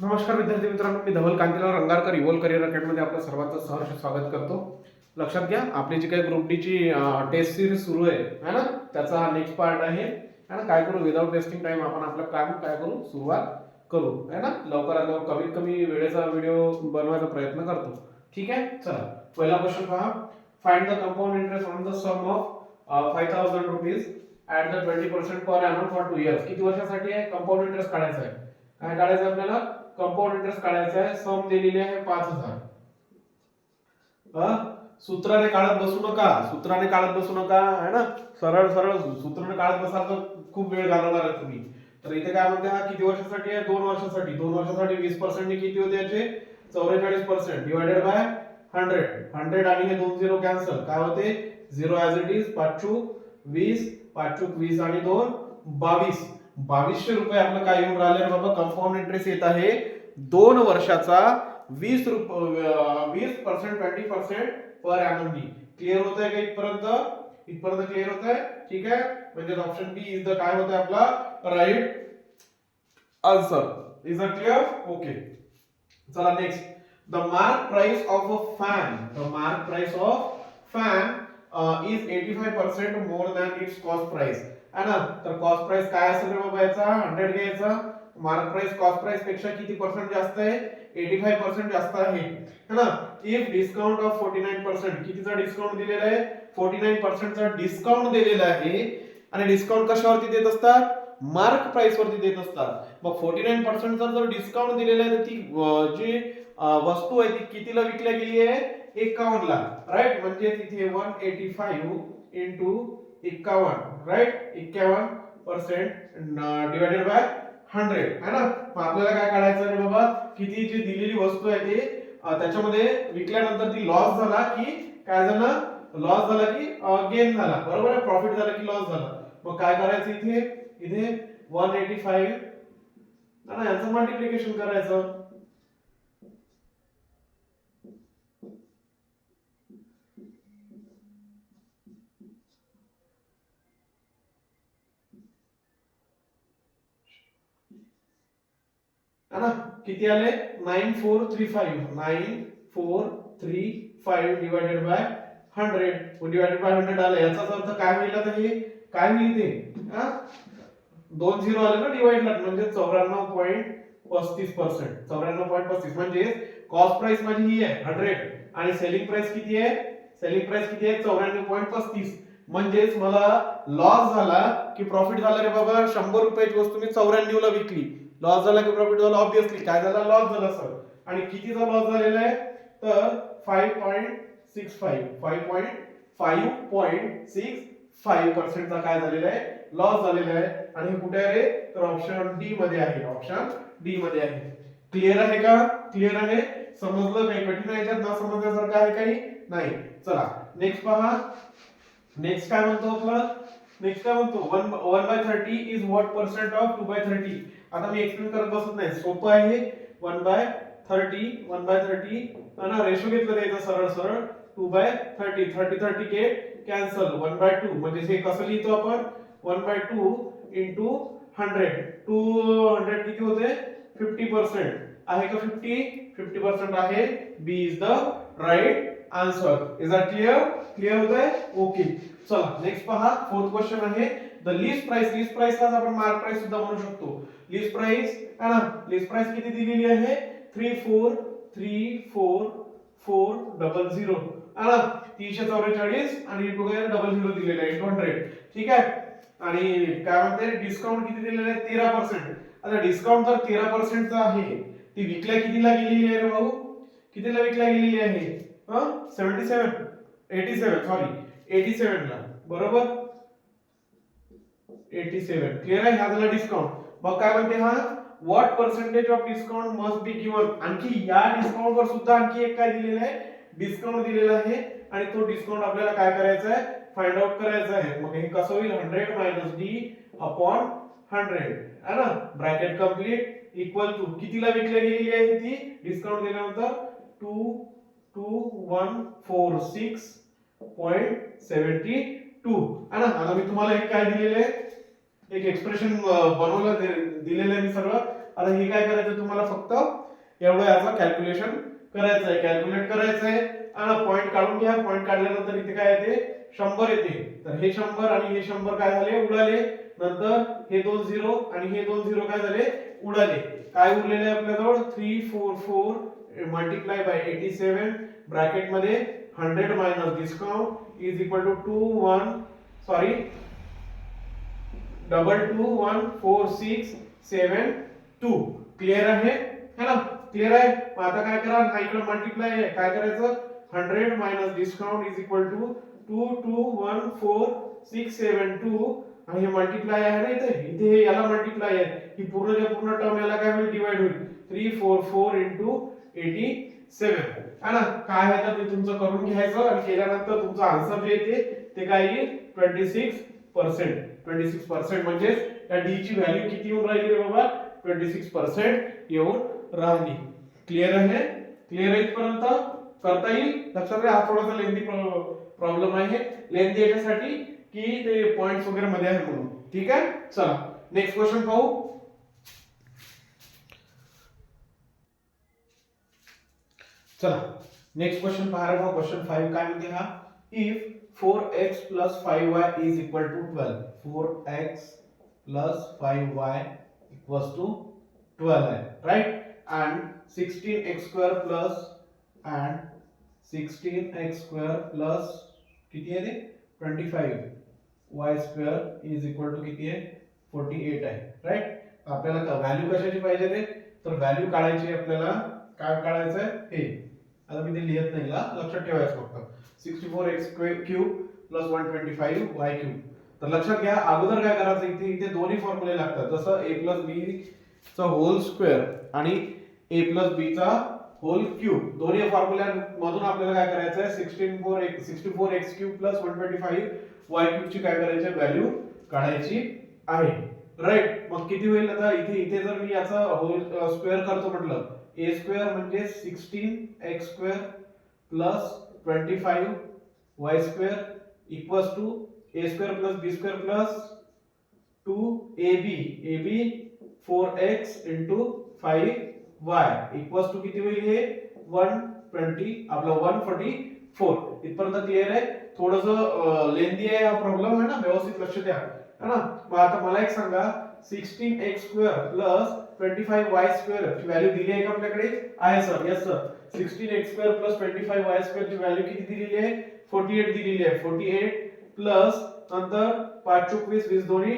नमस्कार विद्यार्थी मित्रांनो, मी धवल कांतीलाल रंगारकर इव्होल्व करिअर अकॅडमीमध्ये आपलं सर्वांचं सहर्ष स्वागत करतो. लक्षात घ्या, आपली जी काही ग्रुप डी ची टेस्ट सिरीज सुरू आहे ना, त्याचा हा नेक्स्ट पार्ट आहे. है ना, काय करू विदाउट वेस्टिंग टाइम आपण आपलं काम काय करू सुरुवात करू. है ना, लवकरात लवकर कमीत कमी वेळेचा व्हिडिओ बनवायचा प्रयत्न करतो. ठीक आहे, चला पहिला क्वेश्चन पहा. Find the compound interest on the sum of 5000 rupees at the 20% per annum for 2 years. किती वर्षासाठी आहे कंपाऊंड इंटरेस्ट काढायचा आहे? काय काढायचं आहे आपल्याला? कंपाऊंड इंटरेस्ट काढायचा आहे. सम दिलेली आहे 5000. सूत्राने काढत बसू नका, सूत्राने काढत बसू नका. है ना, सरळ सरळ सूत्राने काढत बसाल तर खूप वेळ घालवणार आहे तुम्ही. तर इथे काय म्हणते, हा किती वर्षासाठी आहे? 2 वर्षासाठी. 2 वर्षासाठी 20% ने किती होते याचे? 44% डिवाइडेड बाय 100. 100 आणि हे 2 झिरो कॅन्सल. काय होते? 0 ऍज इट इज. 5 चूक 20, 5 चूक 20 आणि 2 22. 2200 रुपये आपलं काय येऊन राहिले बाबा? कंपाऊंड इंटरेस्ट येत आहे 2 वर्षाचा 20% 20% पर एनम. क्लिअर होत आहे का इथपर्यंत? इथपर्यंत क्लिअर होत आहे? ठीक आहे, म्हणजे ऑप्शन बी इज द काय होत आहे आपला right answer. Is a clear? Okay, चला next. The mark price of a fan, the mark price of fan is 85% more than its cost price. है ना, तर कॉस्ट प्राइस काय असेल रे बाबा याचा? 100 घ्यायचा. मार्क प्राइस कॉस्ट प्राइस पेक्षा किती पर्सेंट जास्त आहे? 85% जास्त आहे. है ना, इफ डिस्काउंट ऑफ 49%, कितीचा डिस्काउंट दिलेला आहे? 49% चा डिस्काउंट दिलेला आहे. आणि डिस्काउंट कशावरती देत असतात? मार्क प्राइस वरती देत असतात. मग 49% चा जर डिस्काउंट दिलेला आहे तर ती जी वस्तू आहे ती कितीला विकल्या गेली आहे? 51 ला. राईट, म्हणजे तिथे 185 इंटू 51. Right, 51% divided by 100. है ना, मग आपल्याला काय काढायचं रे बाबा? किती जी दिलेली वस्तू आहे ते त्याच्यामध्ये विकल्यानंतर ती लॉस झाला की काय झालं? लॉस झाला की गेन झाला. बरोबर आहे, प्रॉफिट झाला की लॉस झाला. मग काय करायचं इथे? इथे 185 ना, याचं मल्टिप्लिकेशन करायचं. है ना, किती आले? 9435. 9435 डिवाइडेड बाय 100. डिवाइडेड बाय 100 आले. याचाच अर्थ काय होईल आता? हे काय होईल ते? 2 झिरो आले ना डिवाइडला, म्हणजे 94.35%. 94.35 म्हणजे कॉस्ट प्राइस माझी ही आहे 100 आणि सेलिंग प्राइस किती आहे? सेलिंग प्राइस किती आहे? 94.35. म्हणजेच मला लॉस झाला की प्रॉफिट झाला रे बाबा? 100 रुपयाची वस्तू मी 94 ला विकली. लॉस झाला की प्रॉफिट झाला? ऑब्विसली काय झाला? लॉस झाला सर. आणि कितीचा लॉस झालेला आहे? तर 5.65 5.65% चा काय झालेला आहे? लॉस झालेला आहे. आणि हे कुठे आहे? तर ऑप्शन डी मध्ये आहे. ऑप्शन डी मध्ये आहे. क्लिअर आहे का? क्लिअर आहे? समजलं? काही कठीण आहे याच्यात? न समजण्यासारखं आहे काही नाही. चला नेक्स्ट पहा. नेक्स्ट काय म्हणतो आपला? नेक्स्ट काय म्हणतो? 1/30 इज व्हॉट पर्सेंट ऑफ 2/30. आता मी एक्सप्लेन करत बसत नाही, सोपं आहे. 1/30 1/30 आणि रेशो घेतलं त्याचा सरळ सरळ 2/30. 30 के कॅन्सल. 1/2 म्हणजे हे कसं लिहितो आपण? 1/2 इंटू 100. 200 किती होते? 50% आहे का? 50% आहे. B is the right answer. Is that clear? Clear होत आहे? ओके, चला नेक्स्ट पहा. फोर्थ क्वेश्चन आहे. The list price, list price ला आपण मार्क प्राइस सुद्धा म्हणू शकतो. लिस्ट प्राइस है ना, लिस्ट प्राइस किती दिलेली आहे? 343400 है ना, 344 आणि टुगेदर 00 दिलेलं आहे 100. ठीक आहे, आणि काय म्हणते? डिस्काउंट किती दिलेलं आहे? 13%. आता डिस्काउंट तर 13% चा आहे. ती विकल्या कितीला गेलेली आहे रे भाऊ? कितीला विकल्या गेलेली आहे? 77 87 सॉरी 87 ला. बरोबर, 87. क्लिअर आहे? हा झाला डिस्काउंट. मग काय म्हणते हा? What percentage of discount must be given. आणखी या डिस्काउंट वर सुद्धा आणखी एक काय दिलेलं आहे? डिस्काउंट दिलेला आहे. आणि तो डिस्काउंट आपल्याला काय करायचा आहे? फाइंड आउट करायचा आहे. मग हे कसं होईल? 100 मायनस डी अपॉन 100 है ना, ब्रॅकेट कंप्लीट इक्वल टू कितीला विकल्या गेलेली आहे ती डिस्काउंट दिल्यानंतर? 2146.72 है ना. आता मी तुम्हाला एक काय दिलेलं आहे? एक एक्सप्रेशन बनवलं दिलेलं आहे मी सगळं. आता हे काय करायचं तुम्हाला फक्त एवढं याचं कॅल्क्युलेशन करायचं आहे, कॅल्क्युलेट करायचं आहे आणि पॉईंट काढून घ्या. पॉईंट काढल्यानंतर इथे काय येते 100 येते. तर हे 100 आणि हे 100 काय झाले उडाले. नंतर हे 2 0 आणि हे 2 0 काय झाले उडाले. काय उरलेले आपल्याजवळ 344 मल्टिप्लाय बाय 87 ब्रॅकेट मध्ये 100 minus discount is equal to 221467 clear आहे है ना. क्लियर आहे. मग आता काय करा हा इकडे मल्टिप्लाय आहे काय करायचं 100 minus discount is equal to 221467 आणि हे मल्टिप्लाय आहे ना इथे इथे याला मल्टिप्लाय आहे ही पूर्णच्या पूर्ण टर्म याला काय होईल डिवाइड होईल 344 into 87 है ना. काय आहे तर ते तुमचं करून घ्यायचं आणि केल्यानंतर तुमचं आन्सर जे येते ते काय येईल 26% म्हणजे या डी ची व्हॅल्यू किती येऊन राहिली रे बाबा 26% येऊन राहिली. क्लियर आहे. क्लियर आहे इथपर्यंत करता येईल. लक्षात घ्या हा थोडासा लेंदी प्रॉब्लेम आहे. लेंदी याच्यासाठी की ते पॉइंट्स वगैरे मध्ये आहे म्हणून. ठीक आहे. चला नेक्स्ट क्वेश्चन पाहू. चला नेक्स्ट क्वेश्चन पहा रे क्वेश्चन 5 काय म्हणते हा if 4x plus 5y is equal to 12 4x plus 5y equals to 12 है right and 16x square plus and 16x square plus किती आहे ते 25y square is equal to किती आहे 48 आहे राइट. आपल्याला व्हॅल्यू कशाची पाहिजे रे तर व्हॅल्यू काढायची आपल्याला काय काढायचं आहे हे आता मी ते लिहित नाही लक्षात ठेवायचं फक्त 64x cube plus 125y cube. तर लक्षात घ्या अगोदर काय करायचं इथे इथे दोन्ही फॉर्म्युले लागतात जसं a प्लस b चा होल स्क्वेअर आणि a प्लस b चा होल क्यूब दोन्ही फॉर्म्युल्यामधून आपल्याला काय करायचं आहे 64x cube plus 125y cube ची काय करायची व्हॅल्यू काढायची आहे राइट. मग किती होईल आता इथे इथे जर मी याचा होल स्क्वेअर करतो म्हटलं a स्क्वेअर म्हणजे 16x square plus 25y square equals to a square plus b square plus 2ab 4x into 5y equals to किती होईल हे 120 आपला 144. इथपर्यंत क्लियर आहे. थोडंसं लेंदी आहे हा प्रॉब्लेम आहे ना व्यवस्थित लक्ष द्या है ना. मग आता मला एक सांगा 16x square plus 25y square ची व्हॅल्यू दिली आहे का आपल्याकडे आहे sir. Yes sir 16x square plus 25y square ची व्हॅल्यू किती दिलेली आहे 48 दिलेली आहे. 48 प्लस नंतर 5 चोक 20 20 दोन्ही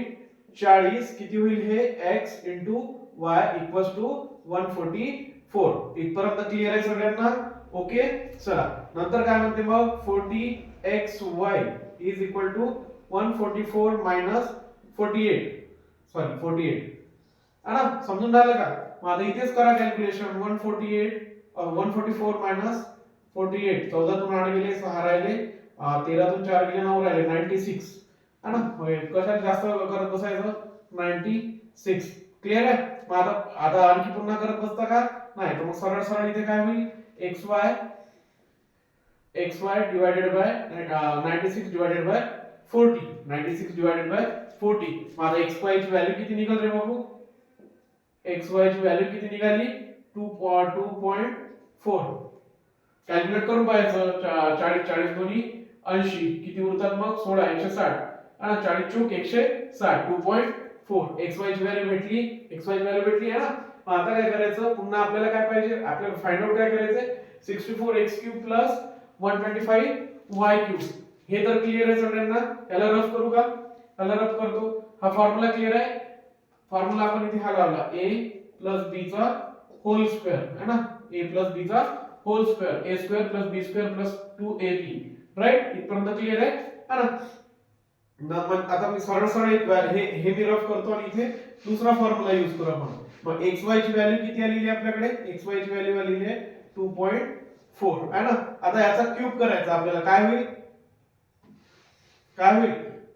40 किती होईल हे x into y equals to 144. इथपर्यंत क्लियर आहे सगळ्यांना ओके. चला नंतर काय म्हणते मग 40xy is equal to 144 minus 48 sorry 48 है ना. समजून झालं का. मग आता इथेच करा कॅल्क्युलेशन 144 मायनस 48 14 तून 8 गेले 6 राहिले 13 तून 4 गेले 9 राहिले 96 है ना. मग कशात जास्त करत बसायचं 96. क्लियर आहे. मग आता आणखी पुन्हा करत बसता का नाही तर मग सरळ सरळ इथे काय होईल xy divided by 96 divided by 40 96 divided by 40. मग आता xy ची व्हॅल्यू किती निघाल रे बाबू xy ची व्हॅल्यू किती निघाली 2.4. कॅल्क्युलेट करून पाहायचं 40 40 दोन्ही 80 किती उरतात मग 16 160 आणि 40 चूक 160 2.4. xy ची व्हॅल्यू भेटली है ना. मग आता काय करायचं पुन्हा आपल्याला काय पाहिजे आपल्याला फाइंड आउट काय करायचं 64x cube plus 125y cube. हे तर क्लियर आहे सगळ्यांना. याला रफ करू का याला रफ करतो. हा फॉर्म्युला क्लियर आहे. फॉर्म्युला आपण इथे हा लावला a प्लस b चा होल स्क्वेअर है ना a प्लस b चा whole square a square plus b square plus 2ab right. इथपर्यंत क्लियर आहे है ना. आता मी सरळ सरळ हे मी रफ करतो आणि इथे दुसरा फॉर्म्युला यूज करू आपण. मग xy ची व्हॅल्यू किती आलेली आहे आपल्याकडे xy ची व्हॅल्यू आलेली आहे 2.4 है ना. आता याचा क्यूब करायचा आपल्याला काय होईल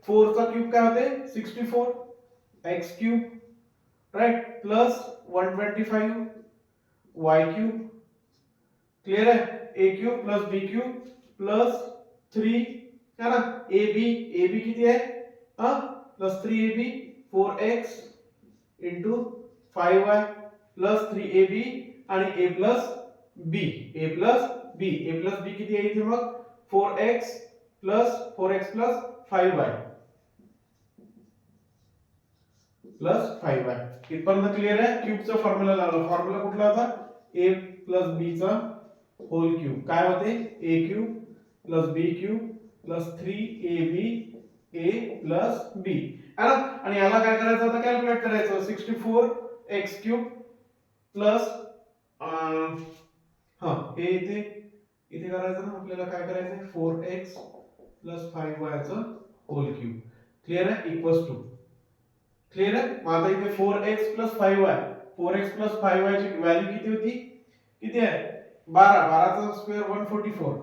4 चा क्यूब काय होते 64 x cube right plus 125 y cube. Clear है. a cube plus b cube plus 3 है ना. ab किती आहे plus 3ab 4x into 5y plus 3ab आणि a plus b a plus b किती आहे इथे मग 4x plus 5y plus 5y इथपर्यंत क्लिअर आहे. क्यूबचा फॉर्म्युला लावला. फॉर्म्युला कुठला होता a प्लस b चा होल क्यूब काय होते a cube plus b cube plus 3ab a plus b है ना. आणि याला काय करायचं होतं कॅल्क्युलेट करायचं 64x क्यूब प्लस हे इथे करायचं ना आपल्याला काय करायचं 4x प्लस 5y चं होल क्यूब क्लिअर आहे इक्वल्स टू क्लिअर आहे. मग आता इथे 4x plus 5y 4x plus 5y ची व्हॅल्यू किती होती किती आहे 12 चा स्क्वेअर 144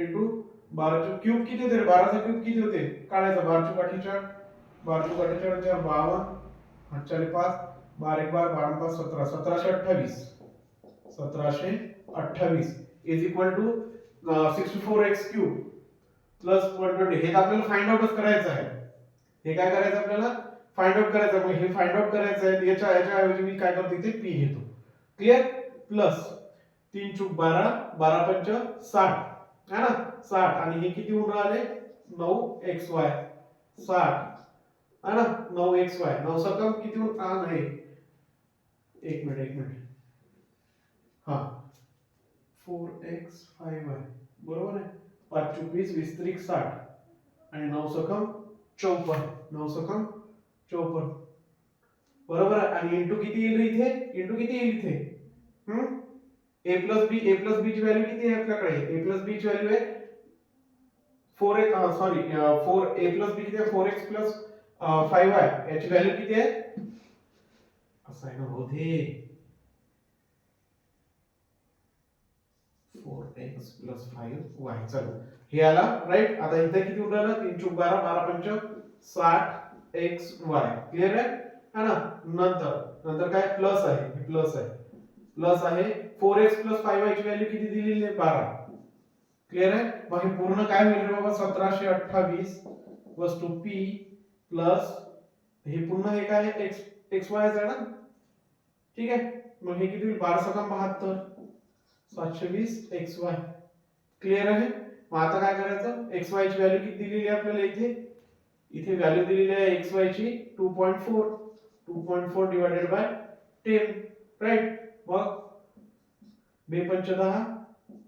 इनटू 12 चा क्यूब किती होते 12 चा क्यूब किती होते काढायचा 12 ची काठीच्या 52 8 चाले 5 12 1 12 5 17 1728 is equal to 64x cube plus 120 हे आपल्याला फाइंड आउटच करायचं आहे. हे काय करायचं आपल्याला फाइंड आउट करायचं. मग हे फाइंड आउट करायचं आहे याच्या ऐवजी मी काय करतो इथे p घेतो क्लियर प्लस 3 चूक 12 12 पंच 60 है ना 60 आणि हे किती होऊन राहिले 9xy 60 है ना 9xy 9 सकम किती होऊन आहे एक मिनिट हा 4x 5y बरोबर आहे 5 चूक 20 20 त्रिक 60 आणि 9 सकम 54 बरोबर आहे. आणि इंटू किती येईल इथे a प्लस b ची व्हॅल्यू किती आहे आपल्याकडे a प्लस b ची व्हॅल्यू आहे 4x sorry 4 a plus b किती आहे 4x प्लस 5y याची व्हॅल्यू किती आहे असं आहे ना होते 4x प्लस 5y चलो हे आला राईट. आता इथे किती उरलं 3 चूक 12 12 पंच 60xy क्लियर आहे ना. नंतर काय प्लस आहे 4x प्लस 5y ची व्हॅल्यू किती दिलेली आहे 12 क्लियर आहे. मग हे पूर्ण काय होईल रे बाबा 1728 वस्तू p प्लस हे पुन्हा हे काय आहे xy आहे ना ठीक आहे. मग हे किती होईल 12 सकम 72 720 xy क्लियर आहे. मग आता काय करायचं xy ची व्हॅल्यू किती दिलेली आहे आपल्याला इथे व्हॅल्यू दिलेली आहे xy ची 2.4 डिवाइडेड बाय 10 राइट. मग 2 पंच 10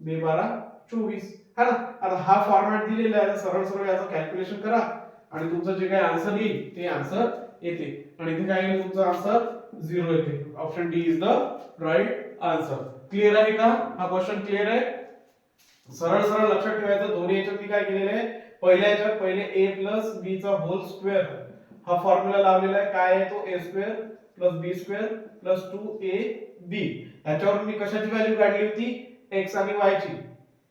2 12 24 है ना. आता हा फॉर्मॅट दिलेला आहे सरळ याचं कॅल्क्युलेशन करा आणि तुमचं जे काही आन्सर येईल ते आन्सर येते आणि इथे काय येईल तुमचा आन्सर 0 येते. Option D is the right answer. Clear आहे का हा क्वेश्चन क्लियर आहे. सरळ लक्षात ठेवायचं दोन्ही याच्यात मी काय केलेलं आहे पहिल्या याच्यात पहिले a प्लस b चा होल स्क्वेअर हा फॉर्म्युला लावलेला आहे काय आहे तो a square plus b square plus 2ab याच्यावर मी कशाची व्हॅल्यू काढली होती x आणि y ची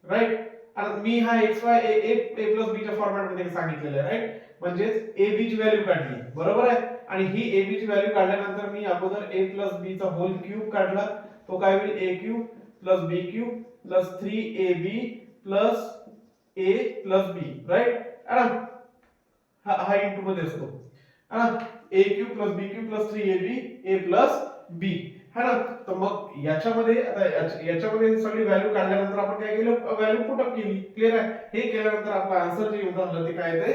राइट. आणि मी हा xy a प्लस b च्या फॉर्मॅट मध्ये सांगितलेलं आहे राइट. म्हणजे ab ची व्हॅल्यू काढली बरोबर आहे. आणि ही ab ची व्हॅल्यू काढल्यानंतर मी अगोदर a प्लस b चा होल क्यूब काढला तो काय होईल a cube plus b cube plus 3ab plus a plus b right हा इंटू मध्ये असतो a cube plus b cube plus 3ab a plus b है ना. तर मग याच्यामध्ये सगळी व्हॅल्यू काढल्यानंतर आपण काय केलं व्हॅल्यू पुट अप केली क्लियर आहे. हे केल्यानंतर आपला आन्सर जे येऊन राहिलं ते काय येते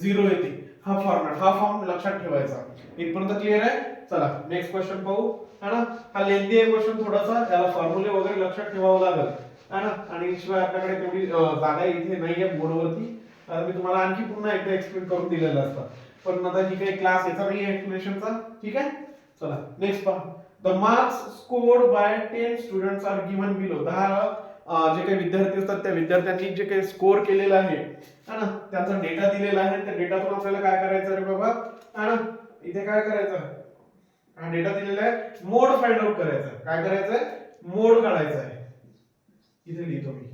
0 येते. हा फॉर्म लक्षात ठेवायचा. इथपर्यंत क्लियर आहे. चला नेक्स्ट क्वेश्चन पाहू है ना. हा लेंथी आहे क्वेश्चन थोडासा याला फॉर्म्युले वगैरे लक्षात ठेवावं लागेल है ना. आणि शिवाय आपल्याकडे तेवढी जागा इथे नाहीये बोर्डवरती तर मी तुम्हाला आणखी पुन्हा एकदा एक्सप्लेन करून दिलेलं असतं पण आता ही काही क्लास याचा नाही आहे एक्सप्लेनेशनचा ठीक आहे. चला नेक्स्ट पहा. The marks scored by 10 students are given below. 10 जे काही विद्यार्थी असतात त्या विद्यार्थ्यांनी जे काही स्कोर केलेलं आहे ना त्याचा डेटा दिलेला आहे. त्या डेटातून आपल्याला काय करायचं रे बाबा है ना. इथे काय करायचं हा डेटा दिलेला आहे मोड फाइंड आउट करायचा. काय करायचं आहे मोड काढायचा आहे. इथे लिहितो मी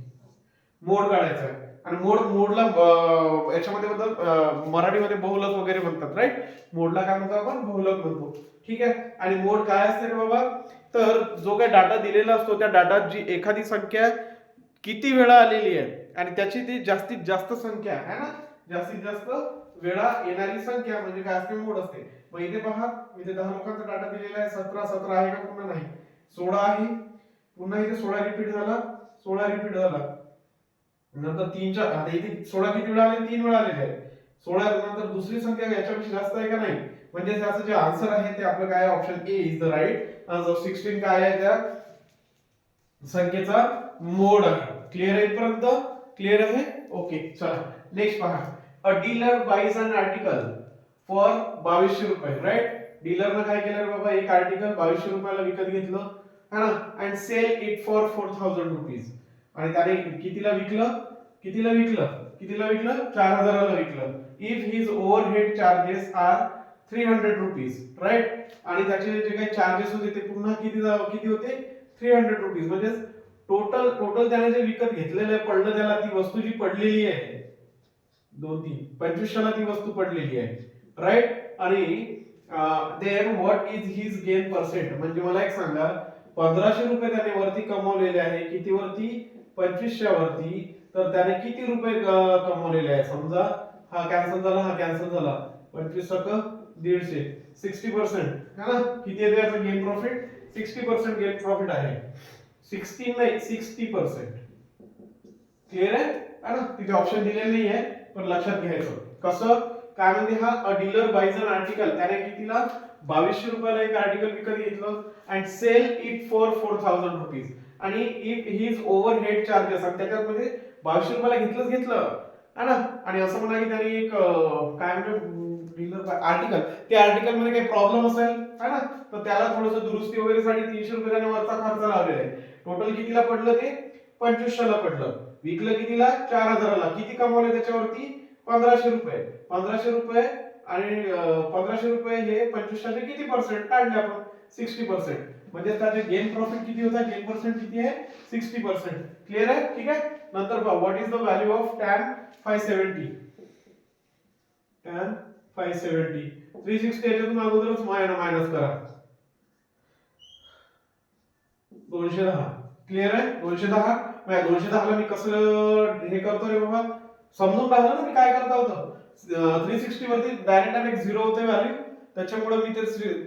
मोड काढायचा आहे आणि मोडला याच्यामध्ये म्हणतात मराठीमध्ये बहुलक वगैरे म्हणतात राइट. मोडला काय म्हणतो आपण बहुलक म्हणतो ठीक आहे. आणि मोड काय असते रे बाबा तर जो काही डाटा दिलेला असतो त्या डाटात जी एखादी संख्या किती वेळा आलेली आहे आणि त्याची ती जास्तीत जास्त संख्या आहे ना जास्तीत जास्त वेळा येणारी संख्या म्हणजे काय असते मोड असते. मग इथे पहा, इथे 10 लोकांचा डाटा दिलेला आहे. 17 17 आहे का पुन्हा नाही, 16 आहे. पुन्हा इथे 16 रिपीट झाला, 16 रिपीट झाला. नंतर 3च्या आता इथे 16 किती वेळा आले, 3 वेळा आलेले आहे. 16 नंतर दुसरी संख्या याच्यापेक्षा जास्त आहे का नाही, म्हणजे त्याचं जे आन्सर आहे ते आपलं काय आहे, option A is the right answer. 16 काय आहे, त्या संख्येचा मोड आहे. क्लिअर आहे इथपर्यंत, क्लिअर आहे. ओके चला नेक्स्ट पहा. A dealer buys an article for 2200 रुपये. राईट, डीलरनं काय केलं रे बाबा, एक आर्टिकल 2200 रुपयाला विकत घेतलं है ना, and sell it for 4000 rupees. आणि त्याने कितीला विकलं, कितीला विकलं, कितीला विकलं, 4000 ला विकलं. If his overhead charges are 300 rupees. Right, आणि त्याचे जे काही चार्जेस होते ते पुन्हा किती होते, 300 रुपीज. म्हणजे टोटल त्याने जे विकत घेतलेलं पडलं त्याला, ती वस्तू जी पडलेली आहे 2 3 2500 ला ती वस्तू पडलेली आहे. राईट, आणि then what is his gain percent. म्हणजे मला एक सांगा, 1500 रुपये त्याने वरती कमवलेले आहे, किती वरती, 2500 वरती. तर त्याने किती रुपये कमवलेले आहे. समजा हा कॅन्सल झाला, हा कॅन्सल झाला, 25 150, 60% है ना. किती आहे त्याचं गेन प्रॉफिट, 60% गेन प्रॉफिट आहे. 16 नाही, 60%. क्लिअर आहे ना. तिथे ऑप्शन दिलेले नाही आहे, पण लक्षात घ्यायचं. कसं काय म्हणते, हा अ डीलर बाईज अन आर्टिकल, त्याने कितीला, 2200 रुपयाला एक आर्टिकल विकत घेतलं and sell it for 4000 rupees. आणि इफ हिज ओव्हरहेड चार्जेस, आणि त्याच्यामध्ये 2200 रुपयाला घेतलं है ना. आणि असं म्हणा की त्याने एक काय म्हणजे डीलर आर्टिकल, त्या आर्टिकल मध्ये काही प्रॉब्लेम असेल है ना, तर त्याला थोडंसं दुरुस्ती वगैरे साठी 300 रुपये त्याने वरचा खर्च लावलेला आहे. टोटल कितीला पडलं ते, 2500 ला पडलं. विकलं कितीला, 4000 ला. किती कमवले त्याच्यावरती, 1500 रुपये. 1500 रुपये आणि 1500 रुपये हे 2500 किती पर्सेंट काढले आपण, 60%. म्हणजे त्याचे गेन प्रॉफिट किती होता, गेन पर्सेंट किती आहे, 60%. क्लिअर आहे, ठीक आहे. नंतर पहा, what is the value of tan 570. tan 570 360 याच्यातून अगोदरच मायनस करा, 210. क्लिअर आहे, 210. 210 ला मी कसं हे करतो रे बाबा, समजून टाकलं ना मी काय करता होतं. 360 वरती डायरेक्ट एक 0 होते व्हॅल्यू, त्याच्यामुळे मी ते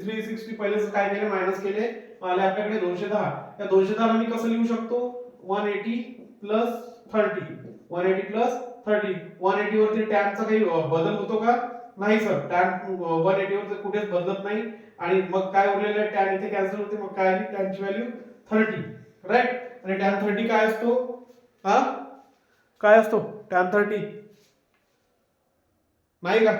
360 पहिले काय केले, मायनस केले. आले आपल्याकडे 210. त्या 210 ला मी कसं लिहू शकतो, 180 प्लस 30, 180 प्लस 30. 180 वरती tan चा काही बदल होतो का, नाही सर. tan 180 वरती कुठेच बदलत नाही. आणि मग काय उरलेलं आहे, tan इथे कॅन्सल होते, मग काय आली tan ची व्हॅल्यू 30. राईट, आणि tan 30 काय असतो, हा काय असतो tan 30, नाही का.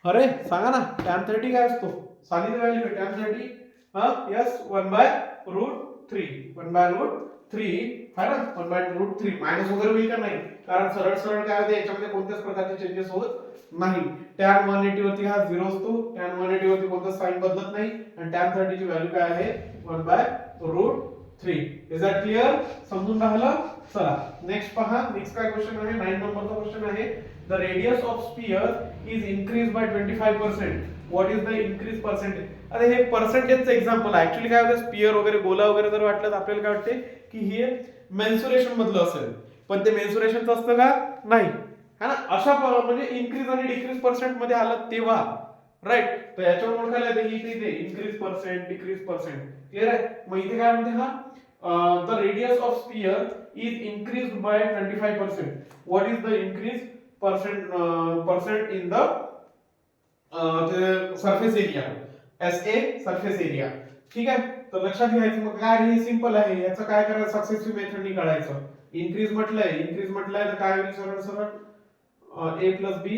अरे सांगा ना, tan 30 काय असतो, साधी व्हॅल्यू आहे tan 30. हा यस, 1/√3, 1/√3 है ना, 1/√3. मायनस वगैरे होईल का नाही, कारण सरळ सरळ काय होते याच्यामध्ये कोणत्याच प्रकारचे चेंजेस होत नाही. tan 180 वरती हा 0 असतो, tan 180 वरती कोणताच साइन बदलत नाही, आणि tan 30 ची व्हॅल्यू काय आहे, 1/√3. इज दॅट क्लिअर, समजून राहिलं. चला नेक्स्ट पहा. नेक्स्ट काय क्वेश्चन आहे, 9 नंबरचा क्वेश्चन आहे. The radius of sphere is increase by 25%. What is the increase percentage. अरे हे पर्सेंटेजचं एक्झाम्पल आहे. ऍक्च्युअली काय होतं, स्फियर वगैरे गोला वगैरे जर वाटलं तर आपल्याला काय वाटते की हे मेन्सुरेशन मधलं असेल, पण ते मेन्सुरेशनचं असतं का, नाही है ना. अशा म्हणजे इन्क्रीज आणि डिक्रीज पर्सेंट मध्ये आलं तेव्हा. राईट, तर याच्यावर ओळखायला येते इथे increase percent, decrease percent. Clear आहे. मग इथे काय म्हणते, हा the radius of sphere is increase by 25%. What is the increase percent in the surface area, SA surface area. ठीक आहे, तर लक्षात घ्यायचं. मग काय हे सिंपल आहे, याचं काय करायचं, सक्सेसिव्ह मेथडनी काढायचं. इन्क्रीज म्हटलंय तर काय होईल, सरळ सरळ A plus B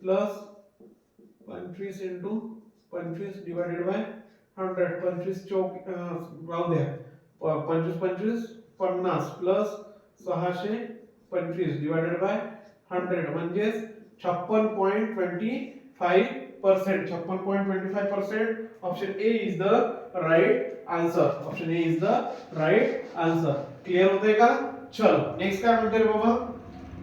plus 25 into 25 divided by 100. 25 चौक राहू द्या, 25 25 50 प्लस 625 डिवाइडेड बाय 100 म्हणजे 56.25%. 56.25%. Option A is the right answer. Option A is the right answer. Clear होतंय का. चलो नेक्स्ट काय म्हणतोय बाबा,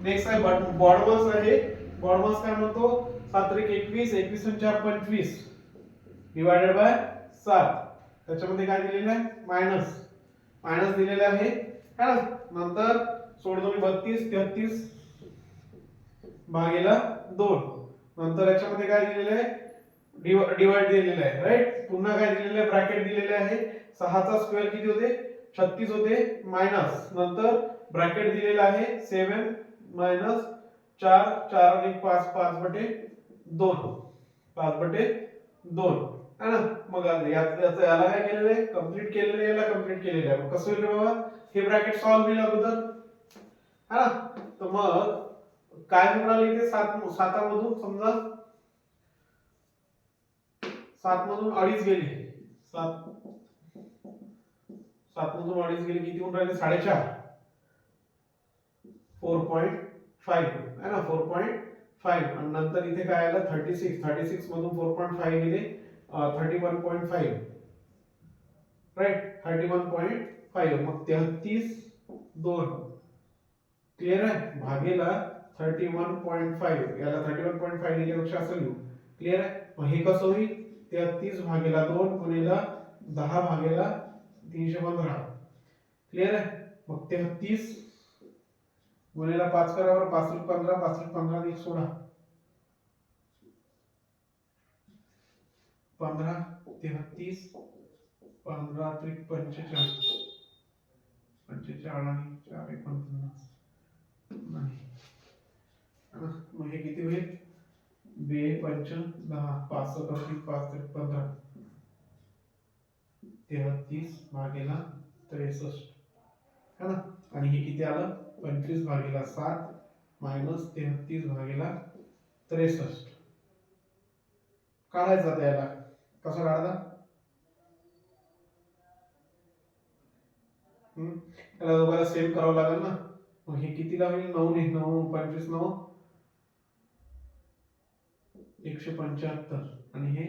नेक्स्ट आहे बॉडमास आहे. बॉडमास काय म्हणतो, 7 × 21, 21 × 4 25 डिवाइडेड बाय 7. त्याच्यामध्ये काय दिलेलं आहे, मायनस दिलेलं आहे. है ना. नंतर सोड 2 32, 33 भागेला 2. नंतर याच्यामध्ये काय दिलेलं आहे, डिवाइड दिलेलं आहे राईट. पुन्हा काय दिलेलं आहे, ब्रॅकेट दिलेले आहे. 6 चा स्क्वेअर किती होते, 36 होते, मायनस नंतर ब्रॅकेट दिलेला आहे 7 मायनस 4, 4 आणि 5, 5/2, 5/2 है ना. मग याला काय केलेलं आहे, कंप्लीट केलेलं आहे, याला कंप्लीट केलेलं आहे. मग कसं होईल बाबा, हे ब्रॅकेट सॉल्व्ह होईल अगोदर है ना. तर मग काय मिळालं इथे, 7 मधून समजा 7 मधून 2.5 गेले, 7 मधून 2.5 गेले, किती होऊन राहिले, 4.5, 4.5 है ना, 4.5. आणि नंतर इथे काय आलं 36 मधून 4.5 गेले 31.5 राईट, 31.5. मग 33 2 क्लिअर आहे, भागेला 31.5. याला 31.5 लिहिल्यापेक्षा असं लिहू, क्लिअर आहे. मग हे कसं होईल, 33 भागेला 2 गुणिला 10 भागेला 315, क्लिअर आहे. मग 33 गुणिला 5 करा बरं, 5 × 15, 5 × 15 1 16, 15 33 15 × 45 45 आणि 4 49 नाही. मग हे किती होईल, 2 5 10, 5 37 5 15, 33 भागेला 63 है ना. आणि हे किती आलं, 25 भागेला 7 मायनस 33 भागेला 63. काढायचा त्याला, कसं काढता, त्याला दोघांना सेव्ह करावं लागेल ना. मग हे कितीला होईल, 9 ने 9 25 9 175 आणि हे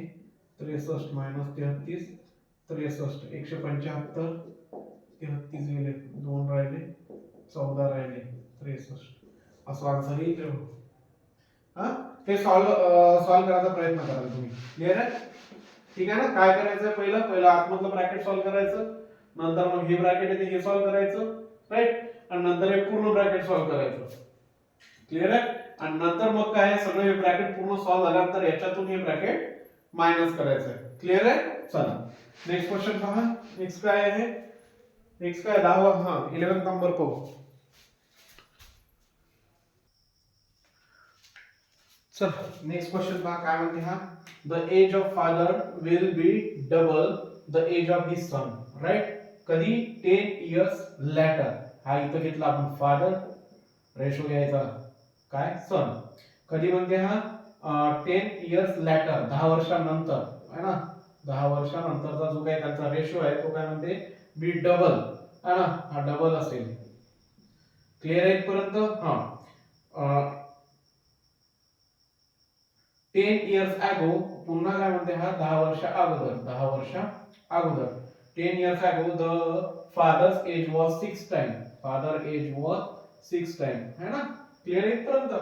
63 मायनस 33 63 175 33 गेले, 2 राहिले 14 राहिले 63. असं आन्सर येईल. हा, ते सॉल्व करायचा प्रयत्न करा तुम्ही, क्लिअर आहे. ठीक आहे ना. काय करायचं, पहिलं आतमधलं ब्रॅकेट सॉल्व करायचं, नंतर मग हे ब्रॅकेट आहे हे सॉल्व करायचं राईट, आणि नंतर हे पूर्ण ब्रॅकेट सॉल्व करायचं, क्लिअर आहे. आणि नंतर मग काय, सगळं हे ब्रॅकेट पूर्ण सॉल्व झाल्यानंतर याच्यातून हे ब्रॅकेट मायनस करायचं आहे, क्लिअर आहे. चला नेक्स्ट क्वेश्चन पहा. नेक्स्ट काय आहे, नेक्स्ट काय 10वा, हा 11th नंबर पाहू. चल नेक्स्ट क्वेश्चन पहा काय म्हणते हा. The age of father will be double the age of his son, right. कधी, 10 years later. हा इथं घेतला आपण फादर, रेशो घ्यायचा काय, सन. कधी म्हणते हा, 10 years later, 10 वर्षानंतर है ना. 10 वर्षानंतरचा जो काही त्यांचा रेशो आहे तो काय म्हणते, बी डबल है ना. हा डबल असेल, क्लिअर आहे इथपर्यंत. हा 10 years ago, पुन्हा काय म्हणते हा, 10 वर्ष अगोदर, 10 वर्ष अगोदर. 10 years ago the father's age was 6 time, father age was 6 time है ना. क्लियर आहे इथपर्यंत.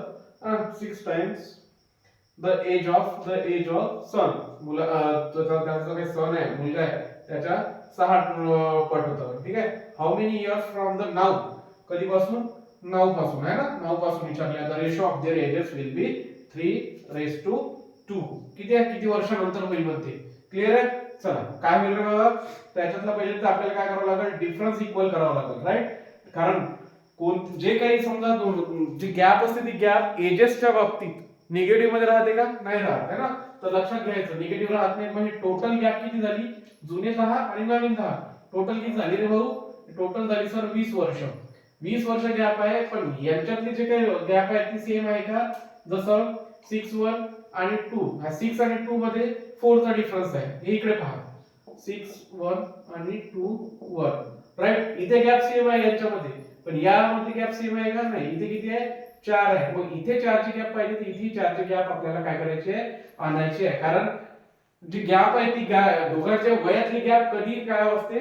6 times the age of son, त्याचा जो काही सन आहे, मुलगा आहे, त्याच्या 6 पट होतं, ठीक आहे. How many years from the now, कधीपासून, नाउ पासून है ना. नाउ पासून विचारले. The ratio of their ages will be 3:2. किती आहे, किती वर्षानंतर होईल म्हणते, क्लिअर आहे. चला काय होईल बाबा, त्याच्यातला पहिले तर आपल्याला काय करावं लागेल, डिफरन्स इक्वल करावा लागेल, राईट. कारण जे काही समजा जी गॅप असते ती गॅप एजेसच्या बाबतीत निगेटिव्ह मध्ये राहते का, नाही राहत है ना. तर लक्षात घ्यायचं, निगेटिव्ह राहत नाही. म्हणजे टोटल गॅप किती झाली, जुने 10 आणि नवीन 10, टोटल किती झाली रे भाऊ, टोटल झाली सर 20 वर्ष. 20 वर्ष गॅप आहे. पण यांच्यातली जे काही गॅप आहे ती सेम आहे का, जसं 6 1 आणि 2, हा 6 आणि 2 मध्ये 4 चा डिफरन्स आहे. हे इकडे पहा, 6 1 आणि 2 1, राईट. इथे गॅप सेम आहे यांच्यामध्ये, पण यामध्ये गॅप सेम आहे का, नाही. इथे किती आहे, 4 आहे. मग इथे 4 ची गॅप पाहिजे, तर इथे 4 ची गॅप आपल्याला काय करायची आहे, आणायची आहे. कारण जी गॅप आहे ती दोघांच्या वयातली गॅप कधी काय असते,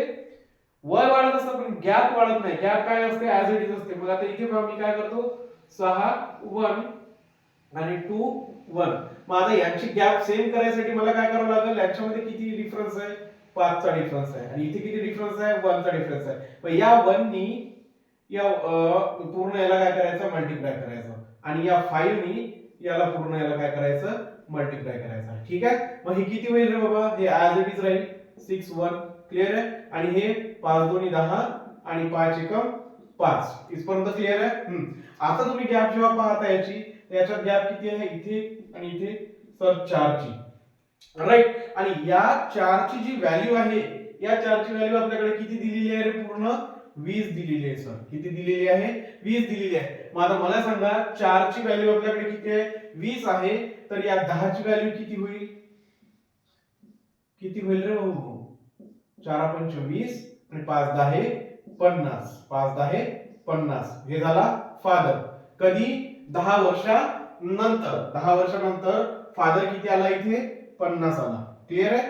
वय वाढत असतं पण गॅप वाढत नाही. गॅप काय असते, ऍज इट इज असते. मग आता इथे मी काय करतो, 6 1 आणि 2 1. मग आता यांची गॅप सेम करायसाठी मला काय करावं लागेल, यांच्यामध्ये किती डिफरन्स आहे, 5 चा डिफरन्स आहे, आणि इथे किती डिफरन्स आहे, 1 चा डिफरन्स आहे. मग या 1 नी या पूर्ण याला काय करायचं मल्टिप्लाय करायचं आणि या 5 नी याला पूर्ण याला काय करायचं मल्टिप्लाय करायचं. ठीक आहे. मग हे किती होईल रे बाबा? हे ऍज इट इज राहील 6 1. क्लिअर आहे. आणि हे 5 2 10 आणि 5 1 5. इथपर्यंत क्लिअर आहे. आता तुम्ही गॅप जेव्हा पाहता याच्यात गॅप किती आहे? इथे आणि इथे तर 4 ची. राईट. आणि या 4 ची जी व्हॅल्यू आहे, या 4 ची व्हॅल्यू आपल्याकडे किती दिलेली आहे रे? पूर्ण 20 दिलेली आहे सर. किती दिलेली आहे? 20 दिलेली आहे. मग आता मला सांगा 4 ची व्हॅल्यू आपल्याकडे किती आहे? 20 आहे. तर या 10 ची व्हॅल्यू किती होईल? किती होईल रे भाऊ? 4 पंच 20 आणि 5 10 50. 5 10 50. हे झाला फादर. कधी? 10 वर्षानंतर. 10 वर्षानंतर फादर किती आला इथे? 50 आला. क्लिअर आहे?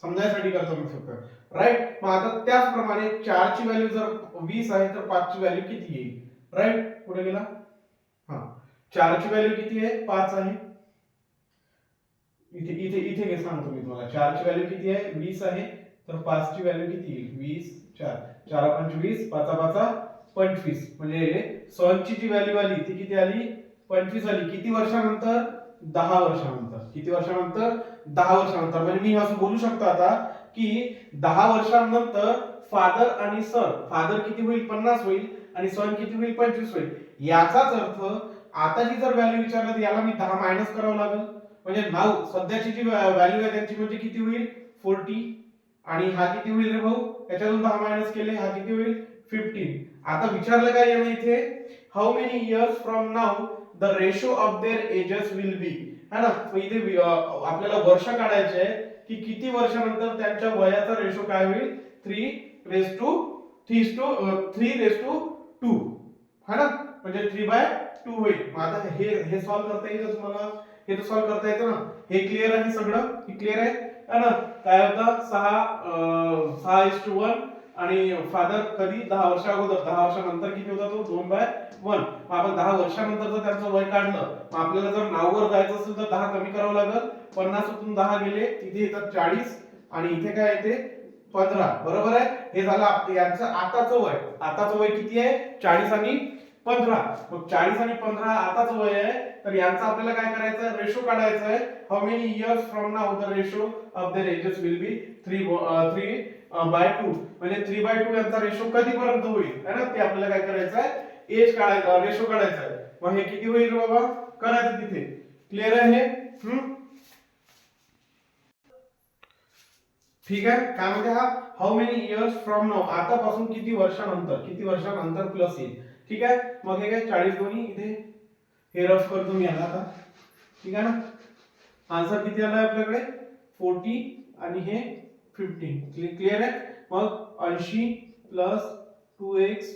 समजायसाठी करतो मी फक्त. राईट. मग आता त्याचप्रमाणे 4 ची व्हॅल्यू जर 20 आहे तर 5 ची व्हॅल्यू किती येईल? राईट. पुढे गेला. हा 4 ची व्हॅल्यू किती आहे? 5 आहे. इथे इथे इथे घे सांगतो मी तुम्हाला. 4 ची व्हॅल्यू किती आहे? 20 आहे. तर 5 ची व्हॅल्यू किती येईल? 20 4 4 5 20 5 5 25. म्हणजे सॉल्व्हची जी व्हॅल्यू आली ती किती आली? 25 आली. किती वर्षानंतर? 10 वर्षानंतर. किती वर्षानंतर? 10 वर्षानंतर. म्हणजे मी असं बोलू शकतो आता की 10 वर्षांनंतर फादर आणि सन, फादर किती होईल? 50 होईल आणि सन किती होईल? 25 होईल. याचाच अर्थ आता जी जर व्हॅल्यू विचारली तर याला मी 10 मायनस करावं लागेल. म्हणजे नाव सध्याची जी व्हॅल्यू आहे त्यांची म्हणजे किती होईल? 40. आणि हा किती होईल रे भाऊ? याच्यातून 10 मायनस केले, हा किती होईल? 15. आता विचारलं काय याने इथे? How many years from now the ratio of their ages will be. है ना? इथे आपल्याला वर्ष काढायचे आहे की किती वर्षानंतर त्यांच्या वयाचा रेशो काय होईल? 3:2. है ना? म्हणजे 3/2 होईल. मग आता हे सॉल्व्ह करता येईल का तुम्हाला? हे तर सॉल्व्ह करता येतं ना. हे क्लिअर आहे सगळं? हे क्लिअर आहे? है ना? काय होतं? 6:1 आणि फादर कधी? 10 वर्षा अगोदर. 10 वर्षानंतर किती होता तो? 2/1. मग आपण 10 वर्षानंतर जर त्यांचं वय काढलं, मग आपल्याला जर नाववर जायचं असेल तर 10 कमी करावं लागेल. 50 तून 10 गेले, इथे येतात 40 आणि इथे काय येते? 15. बरोबर आहे? हे झालं यांचं आताचं वय. आताचं वय किती आहे? 40 आणि 15. मग 40 आणि 15 आताच वय आहे. तर यांचा आपल्याला काय करायचं आहे? रेशो काढायचा आहे. How many years from now the ratio of their ages will be 3/2. म्हणजे 3/2 यांचा रेशो कधीपर्यंत होईल? है ना? ते आपल्याला काय करायचं आहे? एज काढायचा, रेशो काढायचा आहे. मग हे किती होईल बाबा? करायचं तिथे. क्लिअर आहे हे? ठीक आहे. काय म्हणते हा? How many years from now, आतापासून किती वर्षानंतर. किती वर्षानंतर प्लस येईल. ठीक आहे. मग हे काय 40 दोन्ही इथे हे रफ करतो मी याला आता. ठीक आहे ना? आन्सर किती आलाय आपल्याकडे? 40 आणि हे 15. क्लिअर आहे? मग 80 plus 2x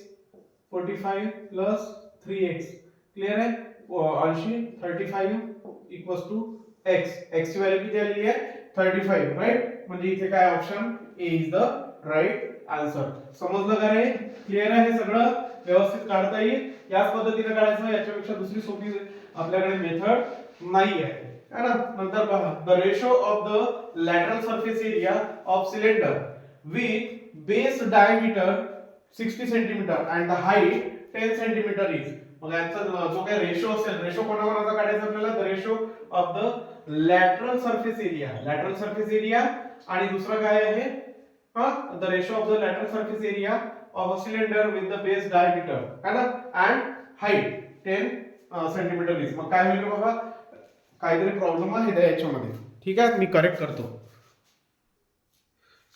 45 plus 3x. Clear आहे? 80 35 इक्वल्स टू x. x ची व्हॅल्यू किती आलेली आहे? 35. राईट. म्हणजे इथे काय option A is the right answer. समजलं का रे? क्लिअर आहे? हे सगळं व्यवस्थित काढता येईल. याच पद्धतीने काढायचं. याच्यापेक्षा दुसरी सोपी आपल्याकडे मेथड नाही आहे. है ना? नंतर पहा, the ratio of the lateral surface area of cylinder with base diameter 60 centimetre and the height 10 centimetre is. मग यांचा जो काही रेशो असेल, रेशो कोणाकोणाचा काढायचा आपल्याला? The ratio of the lateral surface area. Lateral surface area आणि दुसरं काय आहे? The ratio of the lateral surface area of a cylinder with the base diameter, है ना? And height 10 centimetre is. मग काय होईल बाबा? काहीतरी प्रॉब्लेम आहे याच्यामध्ये. ठीक आहे. मी करेक्ट करतो.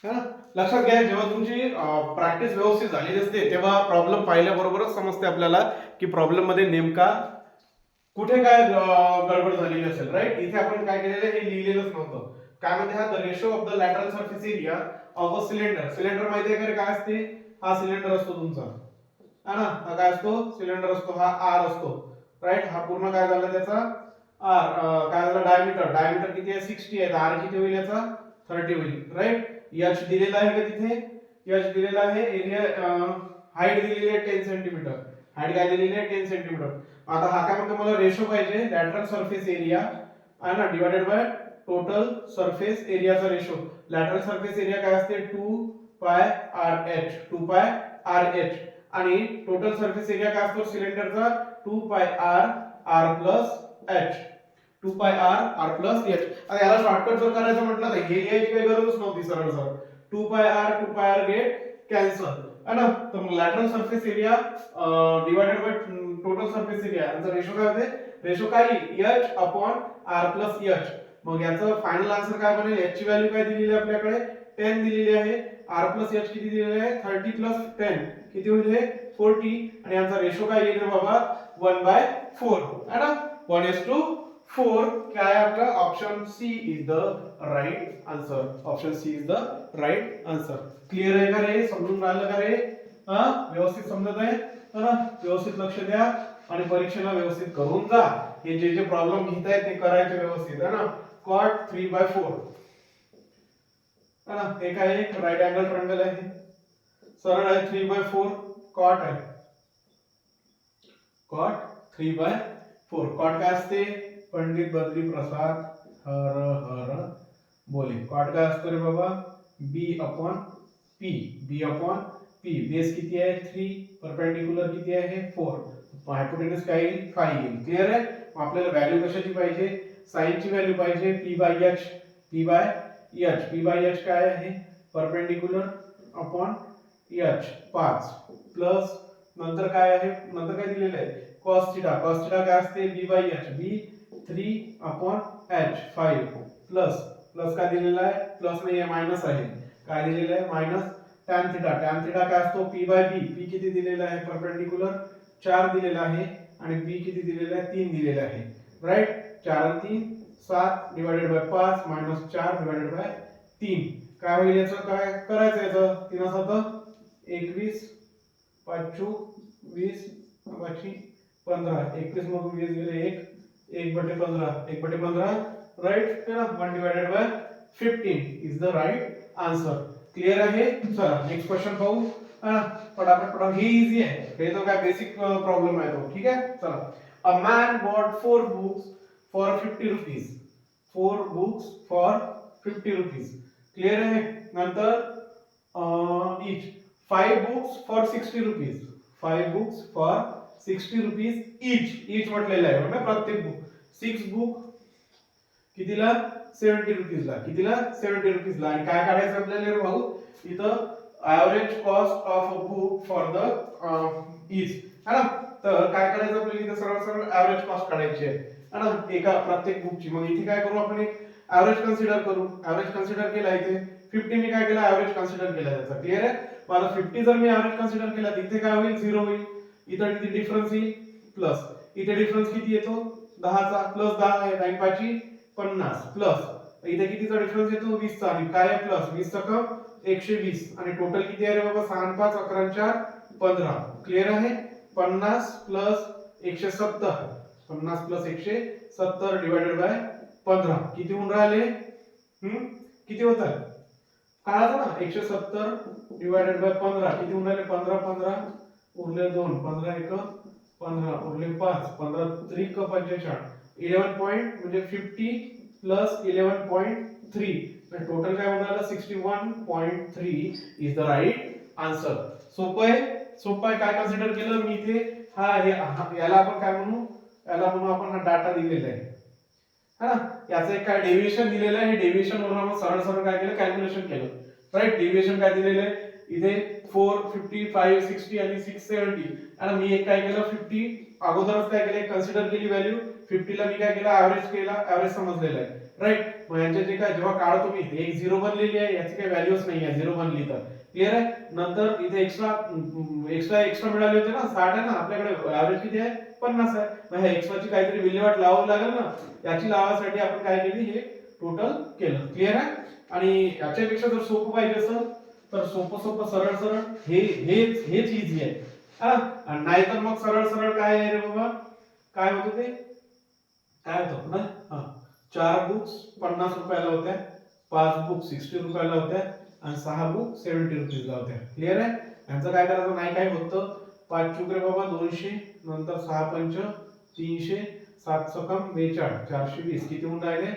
है ना? लक्षात घ्या, जेव्हा तुमची प्रॅक्टिस व्यवस्थित झालेली असते तेव्हा प्रॉब्लेम पाहिल्याबरोबरच समजते आपल्याला की प्रॉब्लेम मध्ये नेमका कुठे काय गडबड झालेली असेल. राईट. इथे आपण काय केलेलं हे लिहिलेलंच नव्हतं. काय म्हणते हा? The ratio of the lateral surface area of a cylinder. Cylinder माहिती आहे का काय असते? हा सिलेंडर असतो तुमचा, है ना? हा काय असतो? सिलेंडर असतो. हा आर असतो. राईट. हा पूर्ण काय झाला त्याचा? आर. काय झालं? डायमीटर. डायमीटर किती आहे? 60 आहे. आर किती होईल याचा? 30 होईल. राईट. एच दिलेला आहे का तिथे? एच दिलेला आहे. एरिया हाईट दिलेली आहे 10 सेंटीमीटर. हाईट काय दिलेली आहे? 10 सेंटीमीटर. आता हा काय म्हणतो? मला रेशो पाहिजे लॅटरल सरफेस एरिया आहे ना, डिवाइडेड बाय टोटल सरफेस एरियाचा रेशो. लॅटरल सरफेस एरिया काय असते? 2 pi R H. 2 pi R H. आणि टोटल सरफेस एरिया काय असतो सिलेंडरचा 2 पाय r r प्लस h 2 पाय r प्लस h. आता याला शॉर्टकट जर करायचं म्हटलं तर हे याची काही गरजच नव्हती. सरळ सरळ 2 पाय r गेट कॅन्सल है ना. तर मग lateral surface area divided by total surface area यांचा रेशो काय होते? रेशो काय h upon r plus h. मग याचं फायनल आन्सर काय बनेल? h ची व्हॅल्यू काय दिलेली आहे आपल्याकडे? 10 दिलेली आहे. r प्लस h किती दिलेले आहे? 30 प्लस 10 किती होईल? 40. आणि यांचा रेशो काय येईल रे बाबा? 1/4 है ना. 1:4. काय आहे आपला? Option C is the right answer. Option C is the right answer. Clear आहे का रे? समजून राहिलं का रे? हा, व्यवस्थित समजत आहे ना? व्यवस्थित लक्ष द्या आणि परीक्षेला व्यवस्थित करून जा. हे जे प्रॉब्लेम घेताय ते करायचे व्यवस्थित है ना. cot 3/4 है ना. हे काय एक राइट अँगल ट्रायंगल आहे. सरळ आहे 3/4 cot आहे. cot 3/4. cot काय असते? पंडित बद्री प्रसाद हर हर बोले. cot काय असतो रे बाबा? b upon p. b upon p. Base किती आहे? 3. परपेंडिक्युलर किती आहे? 4. हायपोटेन्यूज काय येईल? 5 येईल. क्लियर आहे? मग आपल्याला व्हॅल्यू कशाची पाहिजे? साइन ची व्हॅल्यू पाहिजे. p by h. p by h. p by h काय आहे? परपेंडिक्युलर अपॉन h 5 प्लस नंतर काय आहे? नंतर काय दिलेलं आहे? cos theta. cos थीटा काय असते? b by h. b 3 upon h 5 plus plus काय दिलेलं आहे? प्लस नाही आहे, मायनस आहे. काय दिलेलं आहे? Minus tan theta. tan theta काय असतो? p bye b. p किती दिलेला आहे? परपेंडिक्युलर 4 दिलेला आहे आणि b किती दिलेला आहे? 3 दिलेला आहे. राइट. 4 आणि 3 7 divided by 5 minus 4 divided by 3. काय होईल याचं? काय करायचं याचं? 3 7 21 5 20 5 15. 21 मधून 20 गेले 1 1/15 1/15 राइट है ना. 1 divided by 15 is the right answer. Clear आहे? चला नेक्स्ट क्वेश्चन पाहू. फटाफट पढ़ा. हे इजी आहे. हे तो काय बेसिक प्रॉब्लेम आहे तो. ठीक आहे. चला. A man bought 4 books for 50 rupees. 4 books for 50 rupees. Clear आहे? नंतर each 5 books for 60 rupees. 5 books for 60 rupees each. Each म्हटलेलं आहे म्हणजे प्रत्येक बुक. 6 बुक कितीला? 70 रुपीज ला. कितीला? 70 रुपीज ला. आणि काय काढायचं आपल्याला रे भाऊ? इथं average cost of a book for the each है ना. तर काय करायचं आपल्याला? इथं सरळ सरळ ऍव्हरेज कॉस्ट काढायची आहे है ना, एका प्रत्येक बुकची. मग इथे काय करू आपण? एक ऍव्हरेज कन्सिडर करू. ऍव्हरेज कन्सिडर केला इथे 50 मी काय केला? ऍव्हरेज कन्सिडर केला त्याचा. क्लियर आहे? मला 50 जर मी ऍव्हरेज कन्सिडर केला तिथे काय होईल? 0 होईल. इथं किती डिफरन्स येईल? प्लस. इथे डिफरन्स किती येतो? 10 चा. प्लस 10 आहे. 9 5 50 प्लस इथे कितीचा डिफरन्स येतो? 20 चा. आणि काय आहे? प्लस 20 चा 120. आणि टोटल किती आहे रे बाबा? 6 आणि 5 11 आणि 4 15. क्लियर आहे? 50 प्लस 170. 50 प्लस 170 डिवाइडेड बाय 15 किती होऊन राहिले? किती होत आहे? काढायचं ना. 170 डिवाइडेड बाय 15 किती होऊन राहिले? 15 15 उरले 2 15 1 15 उरले 5 15 3 45 11 पॉइंट म्हणजे 50 प्लस 11.3 टोटल काय होऊन राहिलं? 61.3 इज द राइट आन्सर. सोपं आहे? सोपं आहे. काय कन्सिडर केलं मी इथे? याला आपण काय म्हणू? याला म्हणू आपण हा डाटा दिलेला आहे है ना. याचं एक काय डेविएशन दिलेलं आहे. हे डेविएशन वरून आपण सरळ सरळ काय केलं? कॅल्क्युलेशन केलं. राइट. डेविएशन काय दिलेलं आहे? इथे 4 50 5 60 आणि 6 70. आणि मी एक काय केलं? 50 अगोदरच काय केलं? कन्सिडर केली व्हॅल्यू. 50 ला मी काय केलं? ऍव्हरेज केला. ऍव्हरेज समजलेलं आहे. राइट. मग यांचे जे काय जेव्हा काढतो मी एक 0 बनलेली आहे. याची काही व्हॅल्यूच नाही आहे 0 बनली तर. क्लियर आहे? नंतर इथे एक्स्ट्रा मिळाले होते ना 60 आहे ना. आपल्याकडे ऍव्हरेज किती आहे? 50 आहे. मग ह्या एक्स्ट्राची काहीतरी विल्हेवाट लावावी लागेल ना. याची लावासाठी आपण काय केली? हे टोटल केलं. क्लियर आहे? आणि याच्यापेक्षा जर सोपं पाहिजे असेल तर सोपं सरळ सरळ हेच इझी आहे. आणि नाहीतर मग सरळ सरळ काय आहे रे बाबा? काय होतं ते? काय होतं ना? 4 बुक्स 50 रुपयाला होत्या. 5 बुक 60 रुपयाला होत्या आणि 6 बुक 70 रुपीजला होत्या. क्लियर आहे? यांचं काय करायचं? नाही काय होतं? 5 चुक रे बाबा 200 नंतर 6 पंच 300 7 सकम 42 420 किती होऊन राहिले?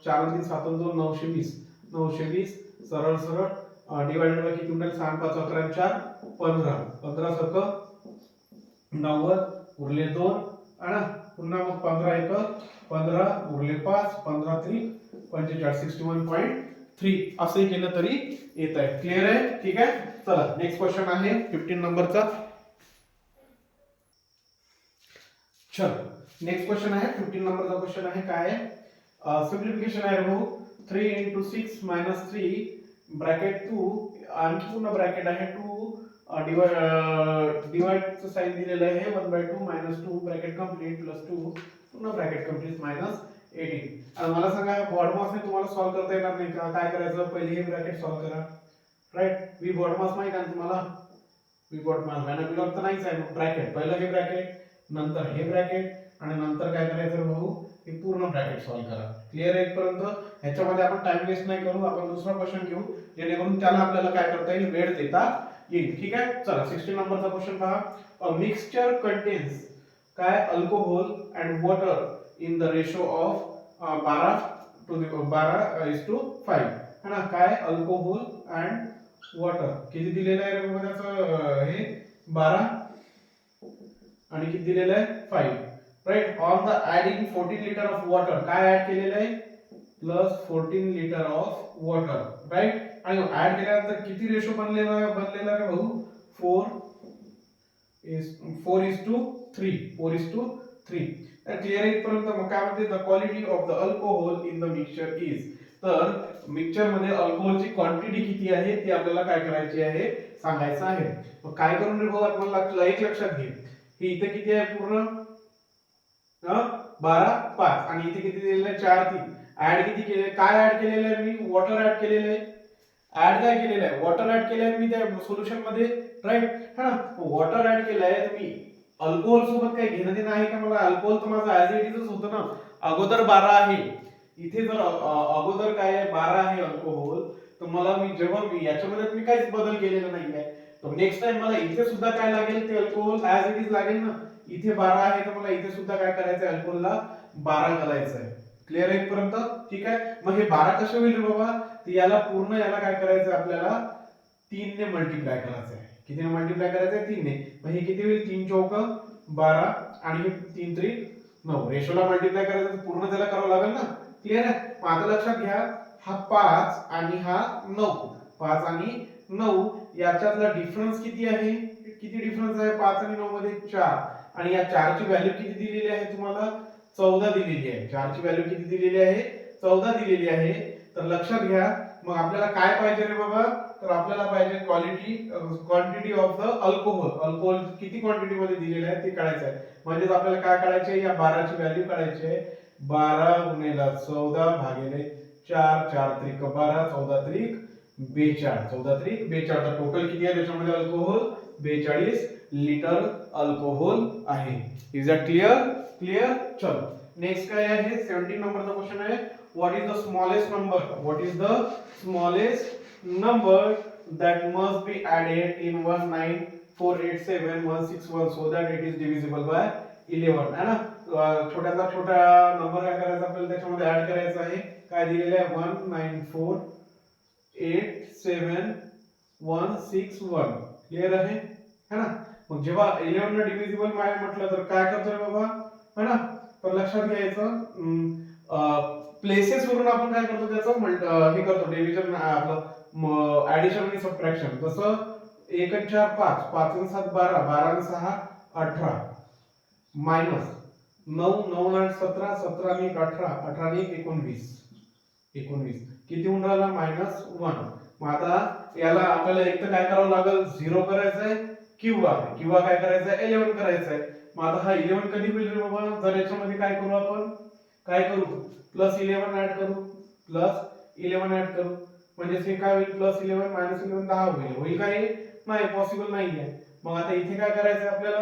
4 3 7 2 920 920 सरळ सरळ डिवाइडेड बाय किती होईल 6 5 11 4 15 15 सर्क 90 उरले 2 आणि पुन्हा मग 15 1 15 उरले 5 15 3 45 61.3 असे केलं तरी येत आहे. क्लियर आहे? ठीक आहे. चला नेक्स्ट क्वेश्चन आहे 15 नंबरचा. चल नेक्स्ट क्वेश्चन आहे 15 नंबरचा क्वेश्चन आहे काय आहे सिम्प्लिफिकेशन आहे भाऊ 3 into 6 minus 3 ब्रॅकेट 2 आणखी पुन्हा ब्रॅकेट आहे 2 डिवाइडचं साइन दिलेलं आहे 1/2 minus 2 ब्रॅकेट कंप्लीट प्लस 2 पुन्हा ब्रॅकेट कंप्लीट minus 18. आणि मला सांगा बॉडमासने तुम्हाला सॉल्व करता येणार नाही का? काय करायचं पहिले हे ब्रॅकेट सॉल्व करा. राइट वी बॉडमास माहिती आहे तुम्हाला वी बॉडमास व्हॅनक्युलर तर नाहीच आहे ब्रॅकेट पहिलं हे ब्रॅकेट नंतर हे ब्रॅकेट आणि नंतर काय करायचं भाऊ हे पूर्ण ब्रॅकेट सॉल्व करा. क्लियर आहे इथपर्यंत? ह्याच्यामध्ये आपण टाइम वेस्ट नाही करू आपण दुसरा क्वेश्चन घेऊ जेणेकरून त्याला आपल्याला काय करता येईल वेळ देता येईल. ठीक आहे. चला 16 नंबरचा क्वेश्चन पहा. अ मिक्सचर कंटेन्स काय alcohol and water in the ratio of 12:5 है ना. काय अल्कोहोल अँड वॉटर किती दिलेलं आहे रे बाबा त्याचं हे 12 आणि किती दिलेलं आहे 5 right. On the adding 14 litre of water काय ऍड केलेलं आहे plus 14 litre of water right. आणि ऍड केल्यानंतर किती रेशो बनलेला आहे रे भाऊ 4:3 क्लियर आहे इथपर्यंत? मग काय म्हणते the quality of the alcohol in the mixture is. तर मिक्सचर मध्ये अल्कोहोलची क्वांटिटी किती आहे ती आपल्याला काय करायची आहे सांगायचं आहे. मग काय करून रे भाऊ आपल्याला एक लक्षात घे ही इथे किती आहे पूर्ण 12 5 आणि इथे किती दिलेलं आहे 4 3. ऍड किती केले काय ऍड केलेलं आहे मी वॉटर ऍड केलेलं आहे. ऍड काय केलेलं आहे वॉटर ऍड केलं आहे मी त्या सोल्युशन मध्ये राइट हा. वॉटर ऍड केलं आहे तुम्ही अल्कोहोल सोबत काही घेणं देणं आहे का? मला अल्कोहोल तर माझं ऍज इट इजच होतं ना. अगोदर 12 आहे इथे जर अगोदर काय आहे 12 आहे अल्कोहोल तर मला जेव्हा मी याच्यामध्ये मी काहीच बदल केलेला नाहीये तर नेक्स्ट टाइम मला इथे सुद्धा काय लागेल ते अल्कोहोल ऍज इट इज लागेल ना. इथे 12 आहे तर मला इथे सुद्धा काय करायचं आहे अल्कोहोलला 12 करायचं आहे. क्लियर आहे इथपर्यंत? ठीक आहे. मग हे 12 कसे होईल रे बाबा तर याला पूर्ण याला काय करायचं आपल्याला 3 ने मल्टिप्लाय करायचं आहे. कितीने मल्टिप्लाय करायचं आहे 3 ने. मग हे किती होईल 3 चौक 12 आणि 3 त्रिक 9 रेशोला मल्टिप्लाय करायचं तर पूर्ण त्याला करावं लागेल ना. क्लियर आहे? मग आता लक्षात घ्या हा 5 आणि हा 9 5 आणि 9 याच्यातला डिफरन्स किती आहे किती डिफरन्स आहे 5 आणि 9 मध्ये 4 आणि या 4 ची व्हॅल्यू किती दिलेली आहे तुम्हाला 14 दिलेली आहे. 4 ची व्हॅल्यू किती दिलेली आहे 14 दिलेली आहे. तर लक्षात घ्या मग आपल्याला काय पाहिजे रे बाबा तर आपल्याला पाहिजे quantity of the alcohol. Alcohol किती क्वांटिटी मध्ये दिलेलं आहे ते काढायचं आहे. म्हणजेच आपल्याला काय काढायचं आहे या 12 ची व्हॅल्यू काढायची आहे 12 गुणिले 14 भागिले 4 4 त्रिक 12 14 त्रिक 42 14 त्रिक 42 तर टोटल किती आहे त्याच्यामध्ये अल्कोहोल 42 लिटर अल्कोहोल आहे. Is that clear? क्लियर. चलो नेक्स्ट काय आहे 17 नंबरचा क्वेश्चन आहे what is the smallest number what is the smallest number that must be added in 19487 so that it is divisible by 11 है ना. छोट्यातला छोटा नंबर काय करायचा आपल्याला त्याच्यामध्ये ऍड करायचा आहे. काय दिलेलं आहे 1948761 क्लियर आहे है ना. मग जेव्हा 11 ला डिव्हिजिबल म्हटलं तर काय करतो रे बाबा है ना. तर लक्षात घ्यायचं प्लेसेस वरून आपण काय करतो त्याचं हे करतो डिव्हिजन आपलं ऍडिशन आणि सबट्रॅक्शन. तसं 1 आणि 4 5 5 आणि 7 12 12 आणि 6 18 मायनस 9 9 आणि 17 17 आणि 1 18 18 आणि 1 19 19 किती होऊन राहिला -1. मग आता याला आपल्याला एक तर काय करावं लागेल 0 करायचं आहे किंवा काय करायचं आहे 11 करायचं आहे. मग आता हा 11 कधी होईल रे बाबा जर याच्यामध्ये काय करू आपण काय करू +11 ऍड करू +11 ऍड करू म्हणजे हे काय होईल +11 -11 10 होईल काय नाही पॉसिबल नाहीये. मग आता इथे काय करायचं आपल्याला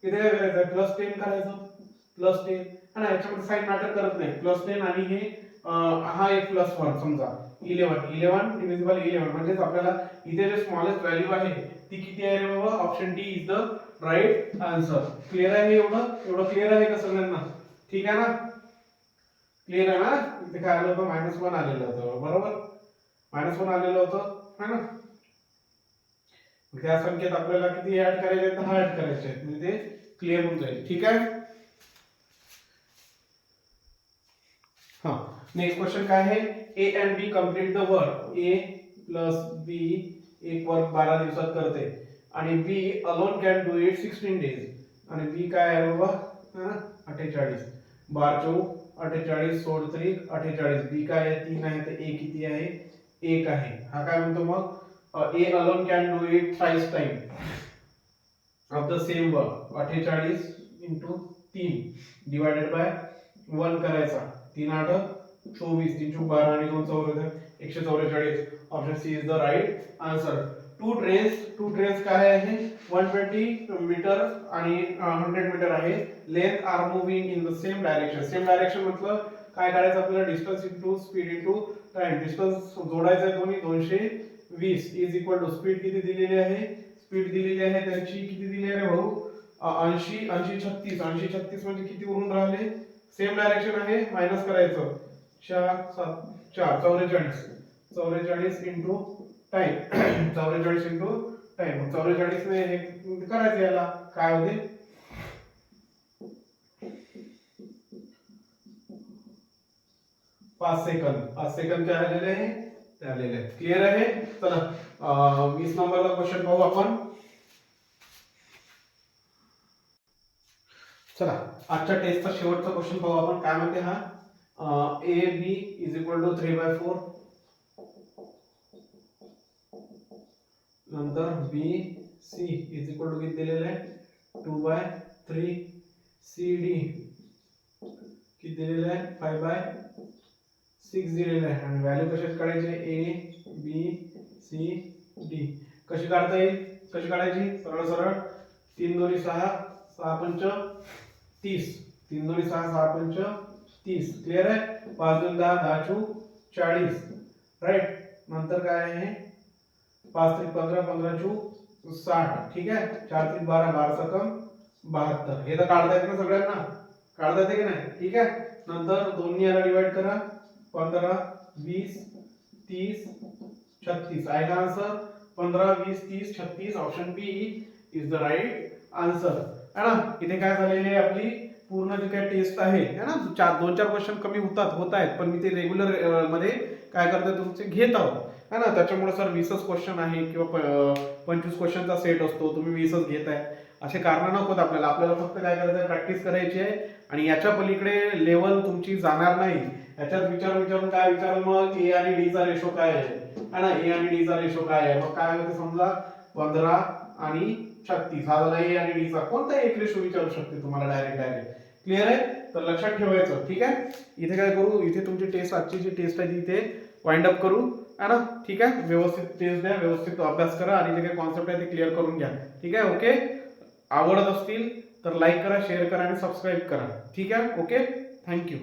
इथे काय करायचं +10 करायचं +10 आणि याच्यामध्ये साइन मॅटर करत नाही +10 आणि हे हा एक +1 समजा 11 डिव्हिजिबल 11 म्हणजे आपल्याला इथे जे स्मॉलेस्ट व्हॅल्यू आहे ती किती आहे रे बाबा option D is the right answer. Clear आहे एवढं क्लियर आहे का सगळ्यांना? ठीक आहे ना. क्लियर आहे ना. इथे काय आलं होतं -1 आलेलं होतं बरोबर -1 आलेलं होतं है ना. त्या संख्येत आपल्याला किती ऍड करायचे आहेत, 10 ऍड करायचे आहेत, म्हणजे ते क्लिअर होऊन जाईल. ठीक आहे. हा, नेक्स्ट क्वेश्चन काय आहे, A and B complete the work. A plus B एक वर्क 12 दिवसात करते आणि B alone can do it 16 days. आणि बी काय आहे बाबा, 48. 12 चौक 48 सोड 3 48. बी काय आहे, 3 आहे, तर ए किती आहे, 1 आहे. हा काय म्हणतो मग, A alone can do it thrice time of the same work. 48 into 3 divided by 1 करायचा. 3 8 24, 3 चौक 12 आणि 2 चौक 144. Option C is the right answer. Two trains काय आहे, 120 मीटर आणि 100 मीटर आहे. Length are moving in the same direction. Same direction मतलब काय करायचं आपल्याला, distance into speed into time. Distance जोडायचं आहे दोन्ही. 220 इज इक्वल टू स्पीड किती दिलेली आहे, स्पीड दिलेली आहे त्यांची किती दिली आहे रे भाऊ, 80 80 36. 80 36 म्हणजे किती उरून राहिले, सेम डायरेक्शन आहे, मायनस करायचं. 4 7 4 44. 44 इंटू टाइम. 44 into time. 44 ने हे करायचं, याला काय होते, 5 सेकंद. 5 सेकंद काय आलेले आहे, ते आलेले आहे. क्लिअर आहे. चला 20 नंबरचा क्वेश्चन पाहू आपण. चला आजच्या टेस्टचा शेवटचा क्वेश्चन पाहू आपण. काय म्हणते हा, A B is equal to 3/4. नंतर B C is equal to किती दिलेलं आहे, 2/3. सी डी किती दिलेलं आहे, 5/6 दिलेलं आहे. आणि व्हॅल्यू कशाच काढायची, ए बी सी डी कशी काढता येईल, कशी काढायची, सरळ सरळ. 3 2 6 6 5 30. 3 2 6 6 5 30. क्लिअर आहे. 5 2 10 10 चौक 40. राईट. नंतर काय आहे, 5 3 15 15 चौक 60. ठीक आहे. 4 3 12 12 सकम 72. हे तर काढता येते ना सगळ्यांना, काढता येते की नाही. ठीक आहे. नंतर दोन्ही याला डिवाइड करा. 15 20 30 36 आहे का answer. 15 20 30 36. Option B is the right answer. है ना. इथे काय झालेली आहे आपली पूर्ण जी काय टेस्ट आहे ना, 2-4 क्वेश्चन कमी होत आहेत, पण मी ते रेग्युलर मध्ये काय करते तुमचे घेत आहोत है ना. त्याच्यामुळे सर 20च क्वेश्चन आहे किंवा 25 क्वेश्चनचा सेट असतो, तुम्ही 20च घेताय, असे कारण नकोत आपल्याला. आपल्याला फक्त काय करायचं, प्रॅक्टिस करायची आहे. आणि याच्या पलीकडे लेवल तुमची जाणार नाही. याच्यात विचारून काय विचार, मग ए आणि डी चा रेशो काय आहे ना, ए आणि डी चा रेशो काय आहे. मग काय होते समजा 15 आणि 36 हा झाला ए आणि डी चा, कोणता एक रेशो विचारू शकते तुम्हाला डायरेक्ट. क्लिअर आहे. तर लक्षात ठेवायचं. ठीक आहे. इथे काय करू, इथे तुमची टेस्ट, आजची जी टेस्ट आहे इथे वाइंड अप करू है ना. ठीक आहे. व्यवस्थित टेस्ट द्या, व्यवस्थित अभ्यास करा आणि जे काही कॉन्सेप्ट आहे ते क्लिअर करून घ्या. ठीक आहे. ओके. आवडत असतील तर लाईक करा, शेअर करा आणि सबस्क्राईब करा. ठीक आहे. ओके. थँक्यू.